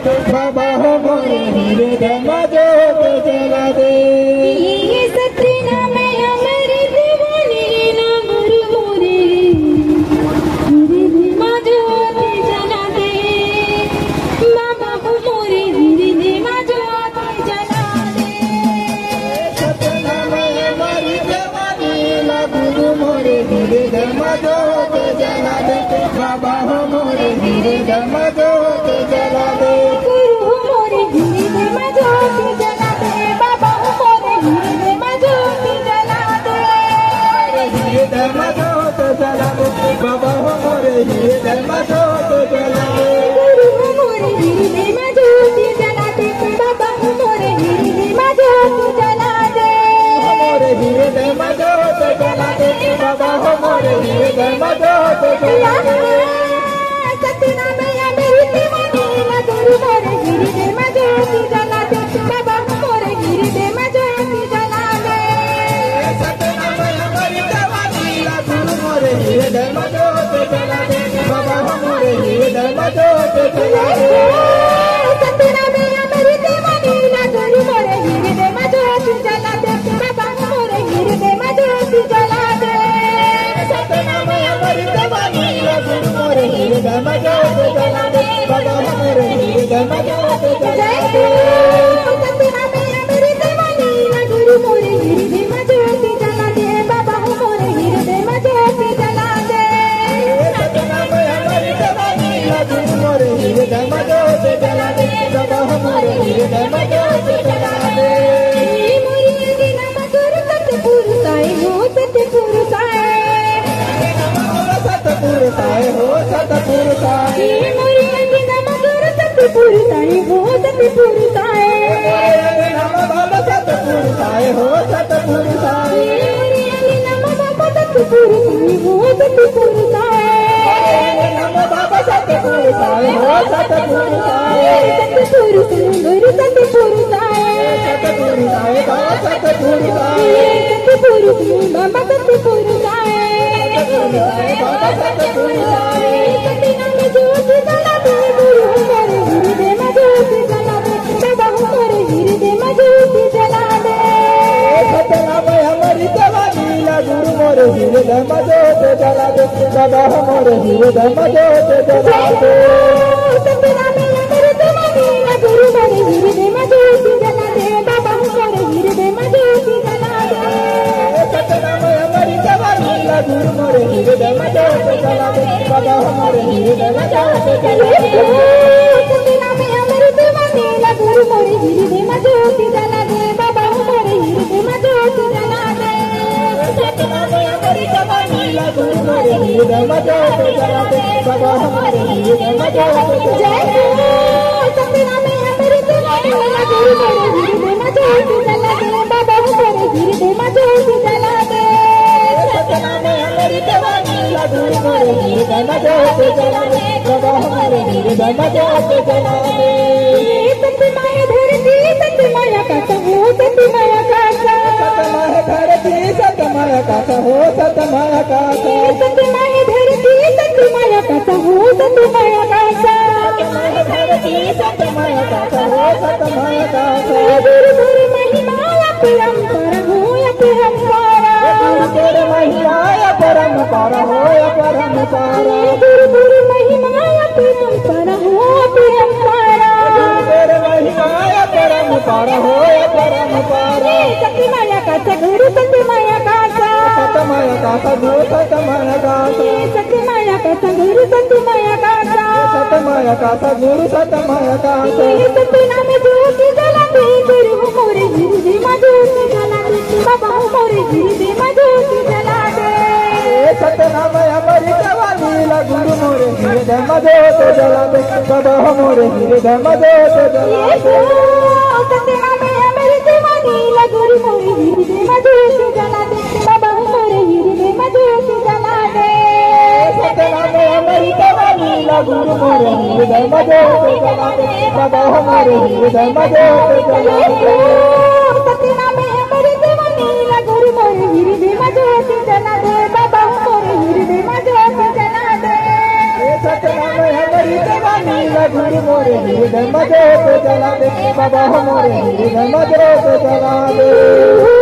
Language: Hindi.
दे बाबा हो मोरे हृदय में जोत जला दे। ये सतनाम अमर दीवानी ना गुरु मोरे हृदय में जोत जला दे। बाबा हो मोरे हृदय में जोत जला दे। सतनाम अमर दीवानी ना गुरु मोरे हृदय में जोत जला दे बाबा हो मोरे हृदय में जोत जला दे। गुरु मोरे हृदय में जोत जला दे। बाबा हो मोरे हृदय में जोत जला दे। हृदय में जोत जला दे बाबा हो मोरे हृदय में जोत जला दे। गुरु मोरे हृदय में जोत जला दे। बाबा हो मोरे हृदय में जोत जला दे। मोरे हृदय में जोत जला दे बाबा हो मोरे हृदय में जोत जला दे। सतनाम अमर दीवानी ना गुरु मोरे हृदय में जोत जला दे। बाबा हो मोरे हृदय में जोत जला दे। सतनाम अमर दीवानी ना गुरु मोरे हृदय में जोत जला दे बाबा हो मोरे हृदय में जोत जला दे। सतनाम अमर दीवानी ना गुरु मोरे हृदय में जोत जला दे। बाबा हो मोरे हृदय में जोत जला दे। सतनाम अमर दीवानी ना गुरु मोरे हृदय में जोत जला दे बाबा हो मोरे हृदय में जोत जला दे। सतनाम अमर दीवानी ना गुरु मोरे हृदय में जोत जला दे। बाबा हो मोरे हृदय में जोत जला दे। सतनाम अमर दीवानी ना गुरु मोरे हृदय में जोत जला दे बाबा हो मोरे हृदय में जोत जला दे। मोरे दिनमा गुरु सतपुरुषाय हो सतपुरुषाय। सतपुरुषाय हो सतपुरुषाय। मोरे दिनमा गुरु सतपुरुषाय हो सतपुरुषाय। नम बाबा सतपुरुषाय हो सतपुरुषाय। मोरे दिनमा बाबा सतपुरुषाय हो सतपुरुषाय। नम बाबा सतपुरुषाय हो सतपुरुषाय। सतपुरुषाय गुरु सतपुरुषाय। सतपुरुषाय बाबा सतपुरुषाय। सतपुरुषाय बाबा सतपुरुषाय। सतपुरुषाय बाबा सतपुरुषाय। सतनाम जोत जला दे गुरु मोरे हृदय में जोत जला दे। बाबा हो मोरे हृदय में जोत जला दे। सतनाम अमर दीवानी ना गुरु मोरे हृदय में जोत जला दे बाबा हो मोरे हृदय में जोत जला दे। सतनाम अमर दीवानी ना गुरु मोरे हृदय में जोत जला दे। बाबा हो मोरे हृदय में जोत जला दे। सतनाम अमर दीवानी ना गुरु मोरे हृदय में जोत जला दे बाबा हो मोरे हृदय में जोत जला दे। सतनाम अमर दीवानी ना गुरु मोरे हृदय में जोत जला दे। बाबा हो मोरे हृदय में जोत जला दे। सतनाम अमर दीवानी ना गुरु मोरे हृदय में जोत जला दे बाबा हो मोरे हृदय में जोत जला दे। सतनाम अमर दीवानी ना गुरु मोरे हृदय में जोत जला दे। बाबा हो मोरे हृदय में जोत जला दे। सतनाम अमर दीवानी ना गुरु मोरे हृदय में जोत जला दे बाबा हो मोरे हृदय में जोत जला दे। सतमाया धरती सतमाया कासा हो सतमाया कासा। सतमाया धरती सतमाया कासा हो सतमाया कासा। सतमाया धरती सतमाया कासा हो सतमाया कासा। सतमाया धरती सतमाया कासा हो सतमाया कासा। गुरु गुरु महिमा अपरंपार हो अपरंपार। गुरु तेरे महिमा अपरंपार हो अपरंपार। गुरु गुरु महिमा अपरंपार हो अपरंपार। गुरु तेरे महिमा अपरंपार हो अपरंपार। सतमाया कासा गुरु सतमाया कासा। सतमाया कासा गुरु सतमाया कासा। सतमाया कासा गुरु सतमाया कासा। सतमाया कासा गुरु सतमाया कासा। सतनाम जोत जला दे गुरु मोरे हृदय में जोत जला दे। बाबा हो मोरे हृदय में जोत जला दे। सतनाम अमर दीवानी ना गुरु मोरे हृदय में जोत जला दे बाबा हो मोरे हृदय में जोत जला दे। सतनाम अमर दीवानी ना गुरु मोरे हृदय में जोत जला दे। बाबा हो मोरे हृदय में जोत जला दे। सतनाम अमर दीवानी ना गुरु मोरे हृदय में जोत जला दे बाबा हो मोरे हृदय में जोत जला दे। सतनाम अमर दीवानी ना गुरु मोरे हृदय में जोत जला दे। बाबा हो मोरे हृदय में जोत जला दे। सतनाम अमर दीवानी गुरु मोरे हृदय में ज्योत जला दे बाबा मोरे हृदय में ज्योत जला दे।